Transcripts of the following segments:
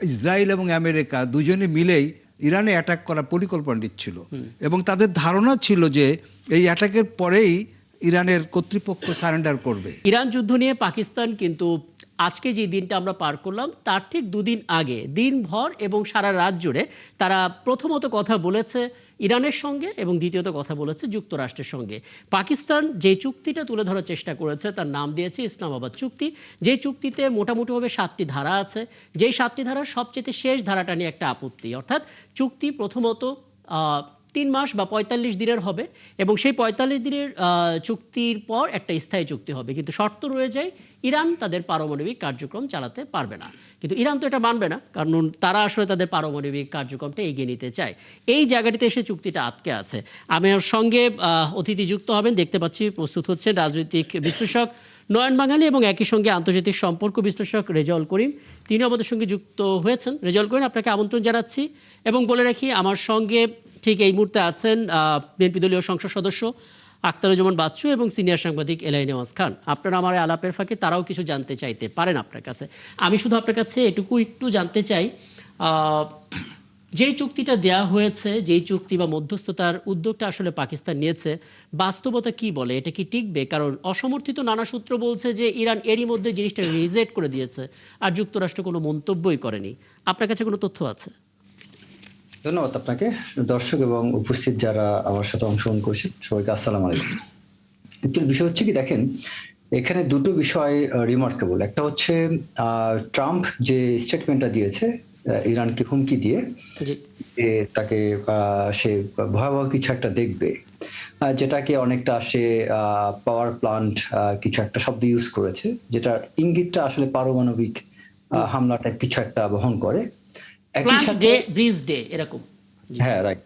Israel এবং America দুজনে মিলেই ইরানে অ্যাটাক করার পরিকল্পনা নিচ্ছিল এবং তাদের ধারণা ছিল যে এই অ্যাটাকের পরেই ইরানের কর্তৃপক্ষ সারেন্ডার করবে। ইরান যুদ্ধ নিয়ে পাকিস্তান কিন্তু আজকে যে দিনটা আমরা পার করলাম তার ঠিক দুদিন আগে দিনভর এবং সারা রাত জুড়ে তারা প্রথমত কথা বলেছে ইরানের সঙ্গে এবং দ্বিতীয়ত কথা বলেছে যুক্তরাষ্ট্রের সঙ্গে। পাকিস্তান যে চুক্তিটা তুলে ধরার চেষ্টা করেছে তার নাম দিয়েছে ইসলামাবাদ চুক্তি, যে চুক্তিতে মোটামুটিভাবে 7টি ধারা আছে, যেই 7টি ধারার সবচেয়ে শেষ ধারাটা নিয়ে একটা আপত্তি, অর্থাৎ চুক্তি প্রথমত 3 মাস বা 45 দিনের হবে এবং সেই 45 দিনের চুক্তির পর একটা স্থায়ী চুক্তি হবে, কিন্তু শর্ত রয়ে যায় ইরান তাদের পারমাণবিক কার্যক্রম চালাতে পারবে না। কিন্তু ইরান তো এটা মানবে না, কারণ তারা আসলে তাদের পারমাণবিক কার্যক্রমটা এগিয়ে নিতে চায়। এই জায়গাটিতে এসে চুক্তিটা আটকে আছে। আমার সঙ্গে অতিথি যুক্ত হবেন, দেখতে পাচ্ছি প্রস্তুত হচ্ছেন রাজনৈতিক বিশ্লেষক নয়ন বাঙালি এবং একই সঙ্গে আন্তর্জাতিক সম্পর্ক বিশ্লেষক রেজাউল করিম, তিনি আমাদের সঙ্গে যুক্ত হয়েছেন। রেজাউল করিম, আপনাকে আমন্ত্রণ জানাচ্ছি এবং বলে রাখি আমার সঙ্গে ঠিক এই মুহূর্তে আছেন বিএনপি দলীয় সংসদ সদস্য আখতারুজ্জামান বাচ্চু এবং সিনিয়র সাংবাদিক এলআই নেওয়াজ খান। আপনারা আমার আলাপের ফাঁকে তারাও কিছু জানতে চাইতে পারেন আপনার কাছে। আমি শুধু আপনার কাছে একটু জানতে চাই, যেই চুক্তিটা দেয়া হয়েছে, যেই চুক্তি বা মধ্যস্থতার উদ্যোগটা আসলে পাকিস্তান নিয়েছে, বাস্তবতা কি বলে? এটা কি টিকবে? কারণ অসমর্থিত নানা সূত্র বলছে যে ইরান এরই মধ্যে জিনিসটা রিজেক্ট করে দিয়েছে আর যুক্তরাষ্ট্র কোনো মন্তব্যই করেনি। আপনার কাছে কোনো তথ্য আছে? ধন্যবাদ আপনাকে, দর্শক এবং উপস্থিত যারা আমার সাথে অংশগ্রহণ করছেন সবাইকে আসসালামু আলাইকুম। একচুয়ালি বিষয় হচ্ছে কি, দেখেন এখানে দুটো বিষয় রিমার্কেবল। একটা হচ্ছে ট্রাম্প যে স্টেটমেন্টটা দিয়েছে ইরানকে হুমকি দিয়ে যে তাকে সে ভয়াবহ কিছু একটা দেখবে, যেটাকে অনেকটা সে পাওয়ার প্লান্ট কিছু একটা শব্দ ইউজ করেছে, যেটা ইঙ্গিতটা আসলে পারমাণবিক হামলাটা কিছু একটা বহন করে। হ্যাঁ, রাইট,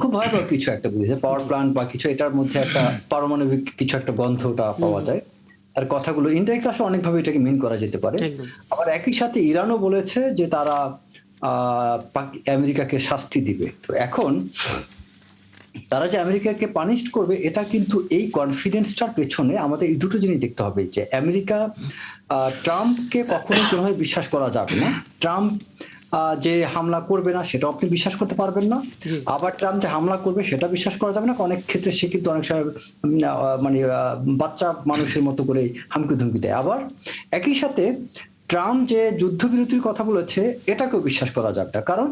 খুব ভয়াবহ কিছু একটা বুঝেছে, পাওয়ার প্লান্ট বা কিছু, এটার মধ্যে একটা পারমাণবিক কিছু একটা গন্ধটা পাওয়া যায়। তার কথাগুলো ইনডাইরেক্ট আসলে অনেকভাবে এটাকে মিন করা যেতে পারে। আবার একই সাথে ইরানও বলেছে যে তারা আমেরিকাকে শাস্তি দিবে। তো এখন তারা যে আমেরিকাকে পানিশ করবে, এটা কিন্তু এই কনফিডেন্সটার পেছনে আমাদের এই দুটো জিনিস দেখতে হবে, যে আমেরিকা ট্রাম্পকে কখনো কোনোভাবে বিশ্বাস করা যাবে না। ট্রাম্প যে হামলা করবে না সেটা আপনি বিশ্বাস করতে পারবেন না, আবার ট্রাম্প যে হামলা করবে সেটা বিশ্বাস করা যাবে না। অনেক ক্ষেত্রে সে কিন্তু অনেক সময় মানে বাচ্চা মানুষের মতো করে হামকি ধুমকি দেয়। আবার একই সাথে ট্রাম্প যে যুদ্ধবিরতির কথা বলেছে এটাকেও বিশ্বাস করা যাবে না, কারণ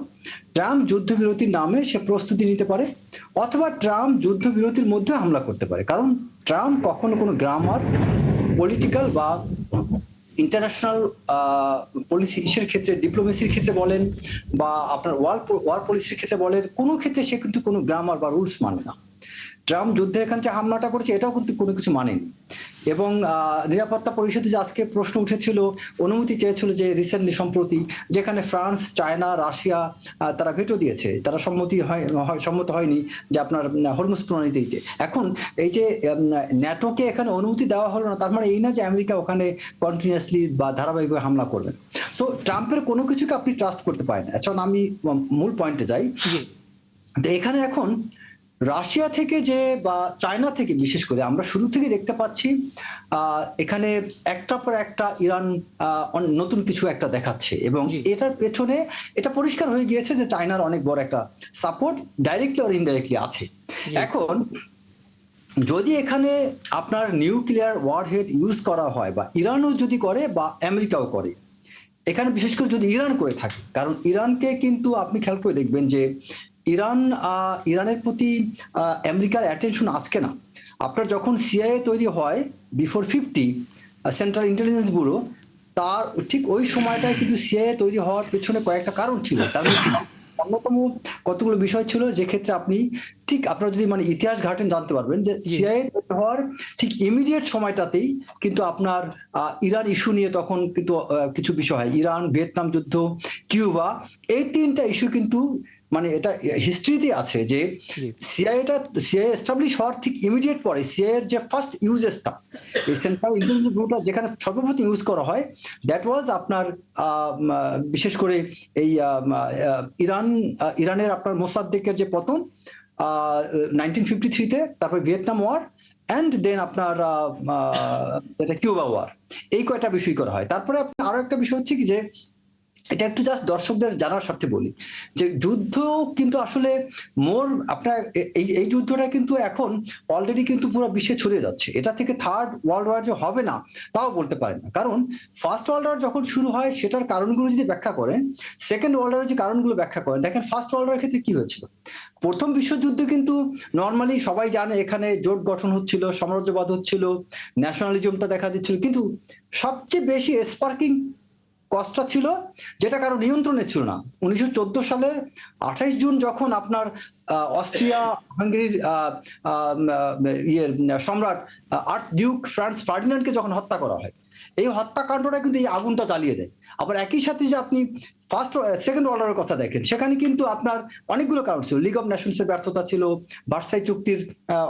ট্রাম্প যুদ্ধবিরতির নামে সে প্রস্তুতি নিতে পারে, অথবা ট্রাম্প যুদ্ধবিরতির মধ্যে হামলা করতে পারে। কারণ ট্রাম্প কখনো কোনো গ্রামার, পলিটিক্যাল বা ইন্টারন্যাশনাল পলিসি ইস্যুর ক্ষেত্রে, ডিপ্লোমেসির ক্ষেত্রে বলেন বা আপনার ওয়ার পলিসির ক্ষেত্রে বলেন, কোনো ক্ষেত্রে সে কিন্তু কোনো গ্রামার বা রুলস মানে না। ট্রাম্প যুদ্ধের এখানে যে হামলাটা করেছে এটাও কিন্তু কোনো কিছু মানেনি। এবং নিরাপত্তা পরিষদে যে আজকে প্রশ্ন উঠেছিল, অনুমতি চেয়েছিল যে রিসেন্টলি সম্প্রতি, যেখানে ফ্রান্স, চায়না, রাশিয়া তারা ভেটো দিয়েছে, তারা সম্মত হয়নি যে আপনার হরমুজ প্রণালীতে। এখন এই যে ন্যাটোকে এখানে অনুমতি দেওয়া হলো না, তার মানে এই না যে আমেরিকা ওখানে কন্টিনিউয়াসলি বা ধারাবাহিকভাবে হামলা করবেন। সো ট্রাম্পের কোনো কিছুকে আপনি ট্রাস্ট করতে পারেন। এখন আমি মূল পয়েন্টে যাই। তো এখানে এখন রাশিয়া থেকে যে বা চায়না থেকে বিশেষ করে আমরা শুরু থেকে দেখতে পাচ্ছি এখানে একটার পর একটা ইরান নতুন কিছু একটা দেখাচ্ছে, এবং এটার পেছনে এটা পরিষ্কার হয়ে গিয়েছে যে চায়নার অনেক বড় একটা সাপোর্ট ডাইরেক্টলি আর ইনডাইরেক্টলি আছে। এখন যদি এখানে আপনার নিউক্লিয়ার ওয়ারহেড ইউজ করা হয়, বা ইরানও যদি করে বা আমেরিকাও করে, এখানে বিশেষ করে যদি ইরান করে থাকে, কারণ ইরানকে কিন্তু আপনি খেয়াল করে দেখবেন যে ইরানের প্রতি আমেরিকার অ্যাটেনশন আজকে না। আপনার যখন সিআইএ তৈরি হয় বিফোর 50, সেন্ট্রাল ইন্টেলিজেন্স ব্যুরো, তার ঠিক ওই সময়টায় কিন্তু সিআইএ তৈরি হওয়ার পেছনে কয়েকটা কারণ ছিল। তার অন্যতম কতগুলো বিষয় ছিল যে ক্ষেত্রে আপনি ঠিক আপনারা যদি মানে ইতিহাস ঘাটেন জানতে পারবেন যে সিআইএ তৈরি হওয়ার ঠিক ইমিডিয়েট সময়টাতেই কিন্তু আপনার ইরান ইস্যু নিয়ে তখন কিন্তু কিছু বিষয় হয়। ইরান, ভিয়েতনাম যুদ্ধ, কিউবা, এই 3টা ইস্যু কিন্তু মানে এটা হিস্ট্রিতে আছে যে সিআইএ এস্টাবলিশ হওয়ার ঠিক ইমিডিয়েট পরে সিআইএ এর যে ফার্স্ট ইউজেসটা, এই সেন্ট্রাল ইন্টেলিজেন্স ব্যুরোটা যেখানে সর্বপ্রথম ইউজ করা হয়, দ্যাট ওয়াজ আপনার বিশেষ করে এই ইরানের আপনার মোসাদ্দেকের যে পতন 1953-তে, তারপর ভিয়েতনাম ওয়ার, অ্যান্ড দেন আপনার কিউবা ওয়ার, এই কয়টা বিষয় করা হয়। তারপরে আরো একটা বিষয় হচ্ছে কি যে এটা একটু জাস্ট দর্শকদের জানার স্বার্থে বলি যে যুদ্ধ কিন্তু আসলে আপনার এই যুদ্ধটা কিন্তু এখন অলরেডি কিন্তু পুরো বিশ্বে ছড়িয়ে যাচ্ছে। এটা থেকে থার্ড ওয়ার্ল্ড ওয়ার যে হবে না তাও বলতে পারে না, কারণ ফার্স্ট ওয়ার্ল্ড ওয়ার যখন শুরু হয় সেটার কারণগুলো যদি ব্যাখ্যা করেন, সেকেন্ড ওয়ার্ল্ড ওয়ারের যে কারণগুলো ব্যাখ্যা করেন, দেখেন ফার্স্ট ওয়ার্ল্ড ওয়ারের ক্ষেত্রে কি হয়েছিল। প্রথম বিশ্বযুদ্ধে কিন্তু নর্মালি সবাই জানে এখানে জোট গঠন হচ্ছিল, সাম্রাজ্যবাদ হচ্ছিল, ন্যাশনালিজমটা দেখা দিচ্ছিল, কিন্তু সবচেয়ে বেশি স্পার্কিং কষ্টটা ছিল যেটা কারো নিয়ন্ত্রণে ছিল না। 1914 সালের 28 জুন যখন আপনার অস্ট্রিয়া হাঙ্গেরির সম্রাট আর্চ ডিউক ফ্রান্স ফার্ডিনান্ডকে যখন হত্যা করা হয়, এই হত্যাকাণ্ডটা কিন্তু এই আগুনটা জ্বালিয়ে দেয়। আবার একই সাথে যে আপনি সেকেন্ড ওয়ার্ল্ড ওয়ারের কথা দেখেন, সেখানে কিন্তু আপনার অনেকগুলো কারণ ছিল। লিগ অফ নেশনস এর ব্যর্থতা ছিল, ভার্সাই চুক্তির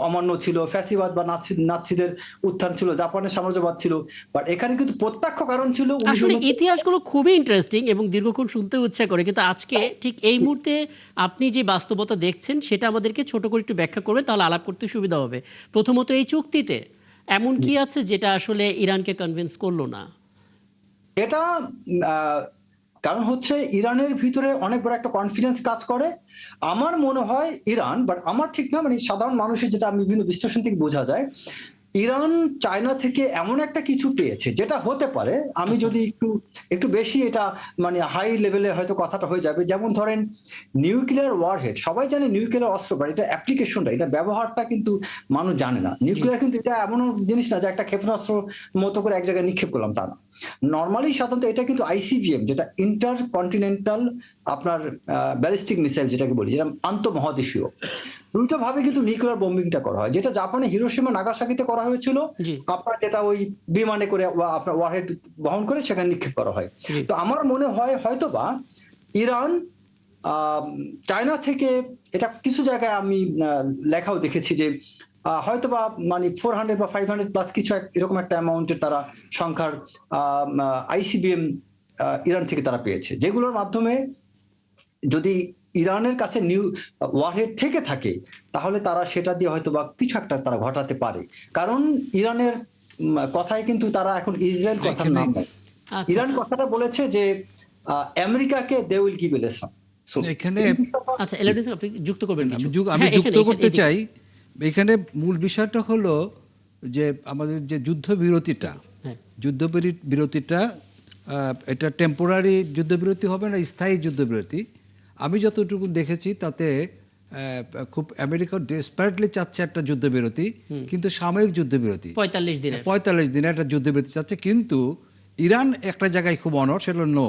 অমান্য ছিল, ফ্যাসিবাদ বা নাৎসিদের উত্থান ছিল, জাপানের সাম্রাজ্যবাদ ছিল। বাট এখানে কিন্তু প্রত্যক্ষ কারণ ছিল আসলে ইতিহাসগুলো খুবই ইন্টারেস্টিং এবং দীর্ঘক্ষণ শুনতে ইচ্ছা করে, কিন্তু আজকে ঠিক এই মুহূর্তে আপনি যে বাস্তবতা দেখছেন সেটা আমাদেরকে ছোট করে একটু ব্যাখ্যা করবেন, তাহলে আলাপ করতে সুবিধা হবে। প্রথমত, এই চুক্তিতে এমন কি আছে যেটা আসলে ইরানকে কনভিন্স করলো না? এটা কারণ হচ্ছে ইরানের ভিতরে অনেক বড় একটা কনফিডেন্স কাজ করে। আমার মনে হয় ইরান, বাট আমার ঠিক না, মানে সাধারণ মানুষের যেটা বিভিন্ন বিশ্লেষণ থেকে বোঝা যায়, ইরান চায়না থেকে এমন একটা কিছু পেয়েছে যেটা হতে পারে, আমি যদি একটু বেশি এটা মানে হাই লেভেলে হয়তো কথাটা হয়ে যাবে, যেমন ধরেন নিউক্লিয়ার ওয়ারহেড, সবাই জানে নিউক্লিয়ার অস্ত্র, বা এটা অ্যাপ্লিকেশনটা, এটা ব্যবহারটা কিন্তু মানুষ জানে না। নিউক্লিয়ার কিন্তু এটা এমন জিনিস না যে একটা ক্ষেপণাস্ত্র মতো করে এক জায়গায় নিক্ষেপ করলাম, তা না। নর্মালি সাধারণত এটা কিন্তু আইসিবিএম, যেটা ইন্টার কন্টিনেন্টাল আপনার ব্যালিস্টিক মিসাইল যেটাকে বলি, যেটা আন্তঃমহাদেশীয়, দুইটা ভাবে কিন্তু নিউক্লিয়ার বোম্বিংটা করা হয়। যেটা জাপানে হিরোশিমা নাগাসাকিতে করা হয়েছিল, আপনার যেটা ওই বিমানে করে আপনার ওয়ারহেড বহন করে সেখানে নিক্ষেপ করা হয়। তো আমার মনে হয় হয়তোবা ইরান চায়না থেকে, এটা কিছু জায়গায় আমি লেখাও দেখেছি যে হয়তোবা মানে 400 বা 500 প্লাস কিছু এরকম একটা অ্যামাউন্টের তারা সংখ্যার আইসিবিএম ইরান থেকে তারা পেয়েছে, যেগুলোর মাধ্যমে যদি ইরানের কাছে ওয়ারহেড থেকে থাকে তাহলে তারা সেটা দিয়ে হয়তো বা কিছু একটা তারা ঘটাতে পারে। কারণ ইরানের কথায় কিন্তু তারা এখন ইসরায়েল কথা না, ইরান কথাটা বলেছে যে আমেরিকাকে they will give a lesson. এখানে আচ্ছা, এলআরডি আপনি যুক্ত করবেন কিছু? আমি যুক্ত করতে চাই। এখানে মূল বিষয়টা হলো যে আমাদের যে যুদ্ধবিরতিটা, যুদ্ধবিরতিটা এটা টেম্পোরারি যুদ্ধবিরতি হবে না, স্থায়ী যুদ্ধবিরতি। আমি যতটুকু দেখেছি তাতে খুব আমেরিকা ডেসপারেটলি চাচ্ছে একটা যুদ্ধবিরতি, কিন্তু সাময়িক যুদ্ধবিরতি 45 দিনের একটা যুদ্ধবিরতি চাচ্ছে। কিন্তু ইরান একটা জায়গায় খুব অনড়, সেটা নো,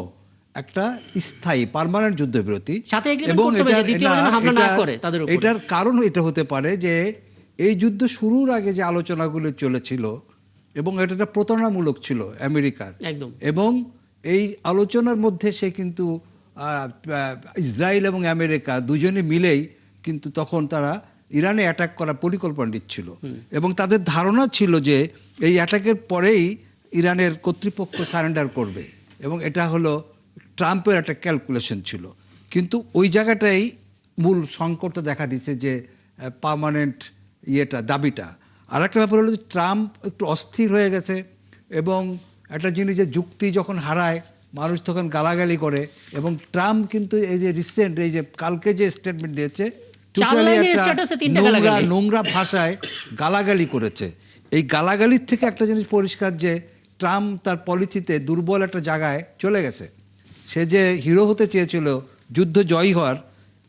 একটা স্থায়ী পার্মানেন্ট যুদ্ধবিরতি। এবং এটার কারণ এটা হতে পারে যে এই যুদ্ধ শুরুর আগে যে আলোচনাগুলো চলেছিল, এবং এটা একটা প্রতারণামূলক ছিল আমেরিকার, এবং এই আলোচনার মধ্যে সে কিন্তু ইসরায়েল এবং আমেরিকা দুজনে মিলেই কিন্তু তখন তারা ইরানে অ্যাটাক করার পরিকল্পনা দিচ্ছিল, এবং তাদের ধারণা ছিল যে এই অ্যাটাকের পরেই ইরানের কর্তৃপক্ষ সারেন্ডার করবে, এবং এটা হলো ট্রাম্পের একটা ক্যালকুলেশন ছিল। কিন্তু ওই জায়গাটাই মূল সংকটটা দেখা দিচ্ছে, যে পার্মানেন্ট দাবিটা। আর একটা ব্যাপার হলো যে ট্রাম্প একটু অস্থির হয়ে গেছে, এবং একটা জিনিস যে যুক্তি যখন হারায় মানুষ তখন গালাগালি করে, এবং ট্রাম্প কিন্তু এই যে রিসেন্ট এই যে কালকে যে স্টেটমেন্ট দিয়েছে, টোটালি একটা নোংরা ভাষায় গালাগালি করেছে। এই গালাগালির থেকে একটা জিনিস পরিষ্কার যে ট্রাম্প তার পলিসিতে দুর্বল একটা জায়গায় চলে গেছে। সে যে হিরো হতে চেয়েছিল যুদ্ধ জয়ী হওয়ার,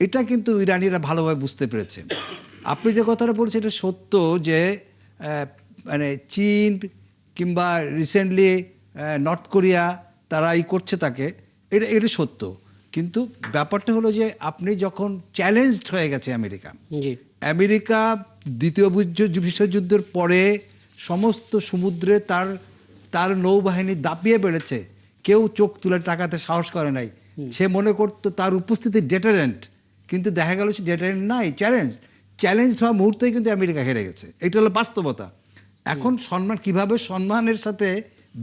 এটা কিন্তু ইরানিরা ভালোভাবে বুঝতে পেরেছে। আপনি যে কথাটা বলছেন এটা সত্য, যে মানে চীন কিংবা রিসেন্টলি নর্থ কোরিয়া তারা করছে তাকে, এটা সত্য। কিন্তু ব্যাপারটা হলো যে আপনি যখন চ্যালেঞ্জড হয়ে গেছে আমেরিকা দ্বিতীয় বিশ্বযুদ্ধের পরে সমস্ত সমুদ্রে তার নৌবাহিনী দাপিয়ে বেড়েছে, কেউ চোখ তুলে তাকাতে সাহস করে নাই। সে মনে করতো তার উপস্থিতি ডেটারেন্ট, কিন্তু দেখা গেল সে ডেটারেন্ট নাই, চ্যালেঞ্জ হওয়া মুহূর্তেই কিন্তু আমেরিকা হেরে গেছে। এটা হলো বাস্তবতা। এখন কিভাবে সম্মানের সাথে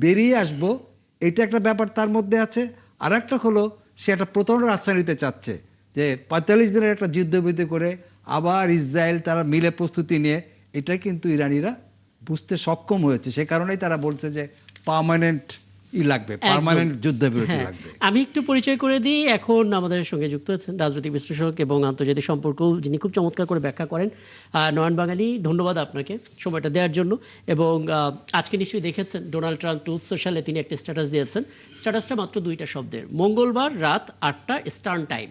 বেরিয়ে আসবো, এটা একটা ব্যাপার তার মধ্যে আছে। আর একটা হলো সে একটা প্রতারণার আশ্রয় নিতে চাচ্ছে, যে 45 দিনের একটা যুদ্ধবিরতি করে আবার ইসরায়েল তারা মিলে প্রস্তুতি নিয়ে, এটা কিন্তু ইরানিরা বুঝতে সক্ষম হয়েছে। সে কারণেই তারা বলছে যে পার্মানেন্ট লাগবে, পার্মানেন্ট যুদ্ধবিরতি হ্যাঁ, লাগবে। আমি একটু পরিচয় করে দিই। এখন আমাদের সঙ্গে যুক্ত আছেন রাজনৈতিক বিশ্লেষক এবং আন্তর্জাতিক সম্পর্ক যিনি খুব চমৎকার করে ব্যাখ্যা করেন, নয়ন বাঙালি। ধন্যবাদ আপনাকে সময়টা দেওয়ার জন্য। এবং আজকে নিশ্চয়ই দেখেছেন ডোনাল্ড ট্রাম্প ট্রুথ সোশ্যালে তিনি একটা স্ট্যাটাস দিয়েছেন। স্ট্যাটাসটা মাত্র 2টা শব্দের, মঙ্গলবার রাত 8টা ইস্টার্ন টাইম,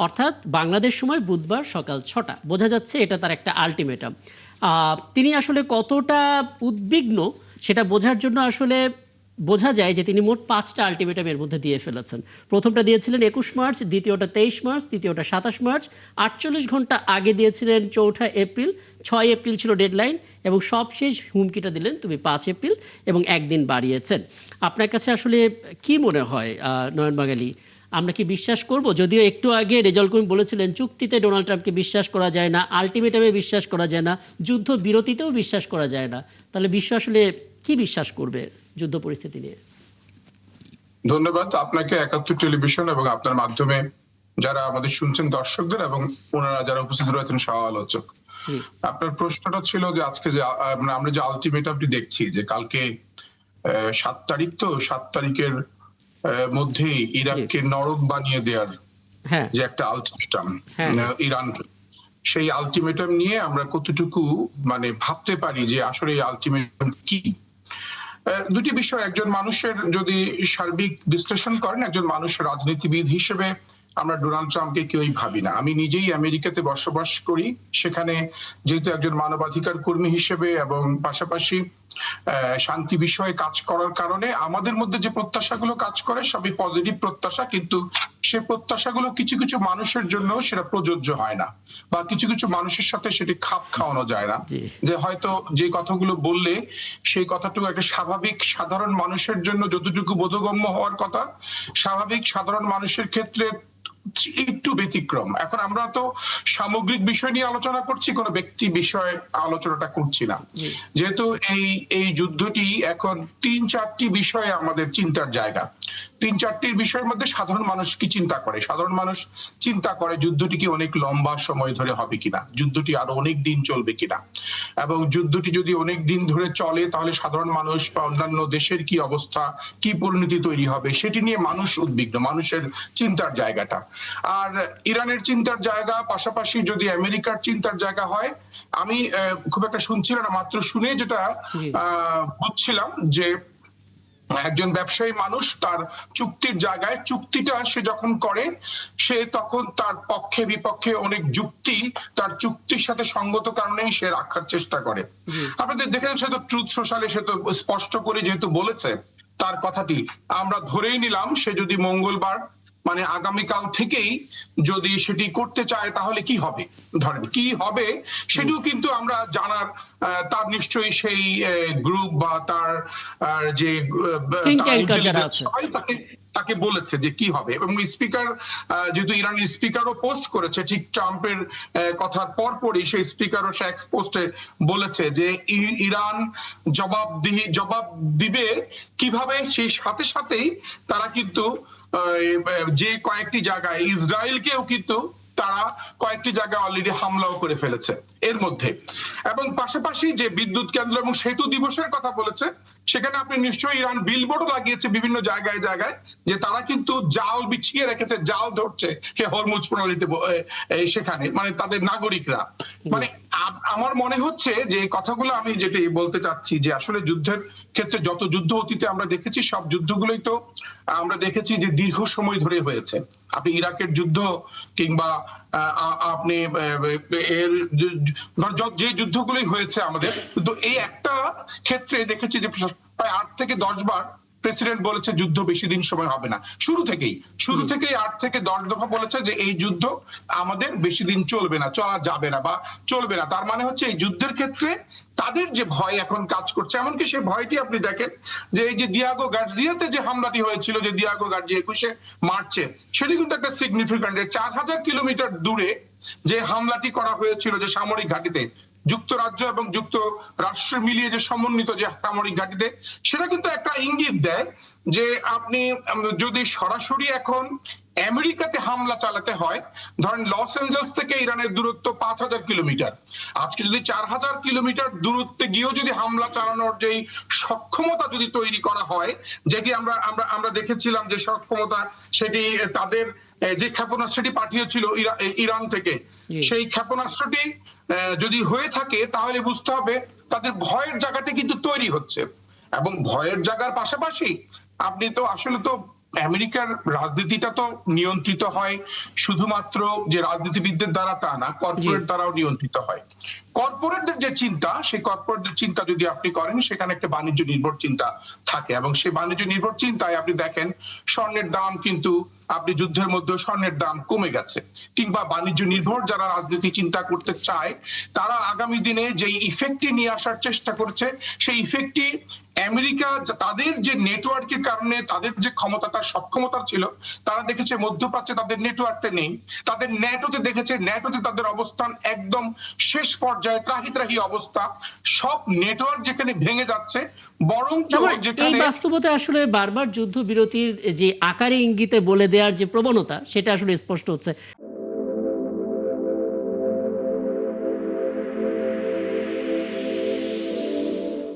অর্থাৎ বাংলাদেশ সময় বুধবার সকাল 6টা। বোঝা যাচ্ছে এটা তার একটা আলটিমেটাম। তিনি আসলে কতটা উদ্বিগ্ন সেটা বোঝার জন্য আসলে বোঝা যায় যে তিনি মোট 5টা আলটিমেটাম এর মধ্যে দিয়ে ফেলেছেন। প্রথমটা দিয়েছিলেন 21 মার্চ, দ্বিতীয়টা 23 মার্চ, তৃতীয়টা 27 মার্চ, 48 ঘন্টা আগে দিয়েছিলেন 4 এপ্রিল, 6 এপ্রিল ছিল ডেডলাইন, এবং সবশেষ হুমকিটা দিলেন তুমি 5 এপ্রিল, এবং একদিন বাড়িয়েছেন। আপনার কাছে আসলে কি মনে হয় নয়ন বাঙালি, আমরা কি বিশ্বাস করব? যদিও একটু আগে রেজাউল করিম বলেছিলেন চুক্তিতে ডোনাল্ড ট্রাম্পকে বিশ্বাস করা যায় না, আলটিমেটামে বিশ্বাস করা যায় না, যুদ্ধ বিরতিতেও বিশ্বাস করা যায় না, তাহলে বিশ্ব আসলে কি বিশ্বাস করবে যুদ্ধ পরিস্থিতি নিয়ে? ধন্যবাদ আপনাকে, 71 টেলিভিশন এবং আপনার মাধ্যমে যারা আমাদের শুনছেন দর্শকদের এবং ওনারা যারা উপস্থিত রয়েছেন সহ আলোচক। আপনার প্রশ্নটা ছিল যে আজকে যে আমরা যে আলটিমেটামটি দেখছি যে কালকে 7 তারিখ, তো 7 তারিখের মধ্যেই ইরাককে নরক বানিয়ে দেওয়ার যে একটা আলটিমেটাম ইরানকে, সেই আলটিমেটাম নিয়ে আমরা কতটুকু মানে ভাবতে পারি যে আসলে এই আলটিমেটাম কি। দুটি বিষয়, একজন মানুষের যদি সার্বিক বিশ্লেষণ করেন, একজন মানুষ রাজনীতিবিদ হিসেবে আমরা ডোনাল্ড ট্রাম্পকে কেউই ভাবি না। আমি নিজেই আমেরিকাতে বসবাস করি, সেখানে যেহেতু একজন মানবাধিকার কর্মী হিসেবে এবং পাশাপাশি শান্তি বিষয়ে কাজ করার কারণে আমাদের মধ্যে যে প্রত্যাশাগুলো কাজ করে সবই পজিটিভ প্রত্যাশা, কিন্তু সে প্রত্যাশাগুলো কিছু কিছু মানুষের জন্য সেটা প্রযোজ্য হয় না, বা কিছু কিছু মানুষের সাথে সেটি খাপ খাওয়ানো যায় না। যে হয়তো যে কথাগুলো বললে সেই কথাটুকু একটা স্বাভাবিক সাধারণ মানুষের জন্য যতটুকু বোধগম্য হওয়ার কথা, স্বাভাবিক সাধারণ মানুষের ক্ষেত্রে একটু ব্যতিক্রম। এখন আমরা তো সামগ্রিক বিষয় নিয়ে আলোচনা করছি, কোনো ব্যক্তি বিষয়ে আলোচনাটা করছি না। যেহেতু এই যুদ্ধটি এখন 3-4টি বিষয়ে আমাদের চিন্তার জায়গা। 3-4টির বিষয়ের মধ্যে সাধারণ মানুষ কি চিন্তা করে? সাধারণ মানুষ চিন্তা করে যুদ্ধটি কি অনেক লম্বা সময় ধরে হবে কিনা, যুদ্ধটি আরো অনেক দিন চলবে কিনা, এবং যুদ্ধটি যদি অনেক দিন ধরে চলে তাহলে সাধারণ মানুষ বা অন্যান্য দেশের কি অবস্থা, কি পরিণতি তৈরি হবে, সেটি নিয়ে মানুষ উদ্বিগ্ন, মানুষের চিন্তার জায়গাটা। আর ইরানের চিন্তার জায়গা পাশাপাশি যদি আমেরিকার চিন্তার জায়গা হয়, আমি খুব একটা শুনছিলাম না, মাত্র শুনে যেটা বুঝছিলাম যে একজন ব্যবসায়ী মানুষ তার চুক্তির জায়গায়, চুক্তিটা সে যখন করে সে তখন তার পক্ষে বিপক্ষে অনেক যুক্তি তার চুক্তির সাথে সঙ্গত কারণেই সে রাখার চেষ্টা করে। আপনাদের দেখেন, সে তো ট্রুথ সোশ্যালে সে তো স্পষ্ট করে যেহেতু বলেছে তার কথাটি, আমরা ধরেই নিলাম সে যদি মঙ্গলবার মানে আগামীকাল থেকেই যদি সেটি করতে চায় তাহলে কি হবে, ধরেন কি হবে সেটিও কিন্তু আমরা জানার, তার নিশ্চয়ই সেই গ্রুপ বা তার যে তাকে বলেছে যে কি হবে। এবং স্পিকার যেহেতু ইরানের স্পিকারও পোস্ট করেছে ঠিক ট্রাম্পের কথার পরপরই, সেই স্পিকারও সে এক্স পোস্টে বলেছে যে ইরান জবাব দিবে কিভাবে, সেই সাথে সাথেই তারা কিন্তু যে কয়েকটি জায়গায় ইসরায়েলকেও কিন্তু তারা কয়েকটি জায়গায় অলরেডি হামলাও করে ফেলেছে এর মধ্যে। এবং পাশাপাশি যে বিদ্যুৎ কেন্দ্র এবং সেতু দিবসের কথা বলেছে, সেখানে আপনি নিশ্চয়ই ইরান বিলবোর্ডও লাগিয়েছে বিভিন্ন জায়গায় জায়গায় যে তারা কিন্তু জাল বিছিয়ে রেখেছে, জাল ধরছে সে হরমুজ প্রণালীতে, সেখানে মানে তাদের নাগরিকরা। মানে আমার মনে হচ্ছে যে কথাগুলো আমি যেটি বলতে চাচ্ছি যে আসলে যুদ্ধের ক্ষেত্রে যত যুদ্ধ অতীতে আমরা দেখেছি সব যুদ্ধগুলোই তো আমরা দেখেছি যে দীর্ঘ সময় ধরে হয়েছে। আপনি ইরাকের যুদ্ধ কিংবা আপনি এর যে যুদ্ধগুলোই হয়েছে আমাদের, তো এই একটা ক্ষেত্রে দেখেছি যে প্রায় 8 থেকে 10 বার প্রেসিডেন্ট বলেছে যুদ্ধ বেশি দিন সময় হবে না। শুরু থেকেই 8 থেকে 10 দফা বলেছে যে এই যুদ্ধ আমাদের বেশি দিন চলবে না, চলা যাবে না বা চলবে না। তার মানে হচ্ছে এই যুদ্ধের ক্ষেত্রে তাদের যে ভয় এখন কাজ করছে, এমনকি সেই ভয়টি আপনি দেখেন যে এই যে দিয়াগো গার্জিয়াতে যে হামলাটি হয়েছিল, যে দিয়াগো গার্জিয়া 21 মার্চে, সেটি কিন্তু একটা সিগনিফিক্যান্ট। 4000 কিলোমিটার দূরে যে হামলাটি করা হয়েছিল যে সামরিক ঘাঁটিতে, যুক্তরাজ্য এবং যুক্তরাষ্ট্র মিলিয়ে যে সমন্বিত যে সামরিক ঘাঁটিতে, সেটা কিন্তু একটা ইঙ্গিত দেয় যে আপনি যদি সরাসরি এখন আমেরিকাতে হামলা চালাতে হয়, ধরেন লস এঞ্জেলস থেকে ইরানের দূরত্ব 5,000 কিলোমিটার, আজকে যদি 4,000 কিলোমিটার দূরত্বে গিয়েও যদি হামলা চালানোর যেই সক্ষমতা যদি তৈরি করা হয়, যেটি আমরা দেখেছিলাম যে সক্ষমতা, সেটি তাদের যে ক্ষেপণাস্ত্রটি পাঠিয়েছিল ইরান থেকে, সেই ক্ষেপণাস্ত্রটি যদি হয়ে থাকে তাহলে বুঝতে হবে তাদের ভয়ের জায়গাটি কিন্তু তৈরি হচ্ছে। এবং ভয়ের জায়গার পাশাপাশি আপনি তো আসলে তো আমেরিকার রাজনীতিটা তো নিয়ন্ত্রিত হয় শুধুমাত্র যে রাজনীতিবিদদের দ্বারা তা না, কর্পোরেট দ্বারাও নিয়ন্ত্রিত হয়। কর্পোরেটদের যে চিন্তা, সেই কর্পোরেটদের চিন্তা যদি আপনি করেন, সেখানে একটা বাণিজ্য নির্ভর চিন্তা থাকে, এবং সেই বাণিজ্য নির্ভর চিন্তায় আপনি দেখেন স্বর্ণের দাম কিন্তু আপনি যুদ্ধের মধ্যে স্বর্ণের দাম কমে গেছে, কিংবা বাণিজ্য নির্ভর যারা রাজনীতি চিন্তা করতে চায় তারা আগামী দিনে যে ইফেক্টটি নিয়ে আসার চেষ্টা করছে, সেই ইফেক্টটি আমেরিকা তাদের যে নেটওয়ার্কের কারণে, তাদের যে ক্ষমতাটা সক্ষমতা ছিল, তারা দেখেছে মধ্যপ্রাচ্যে তাদের নেটওয়ার্কটা নেই, তাদের ন্যাটোতে দেখেছে, ন্যাটোতে তাদের অবস্থান একদম শেষ পর্যায়ে, ত্রাহি অবস্থা, সব নেটওয়ার্ক যেখানে ভেঙে যাচ্ছে, বরঞ্চ এই বাস্তবতা আসলে বারবার যুদ্ধবিরতির যে আকারে ইঙ্গিতে বলে দেওয়ার যে প্রবণতা, সেটা আসলে স্পষ্ট হচ্ছে।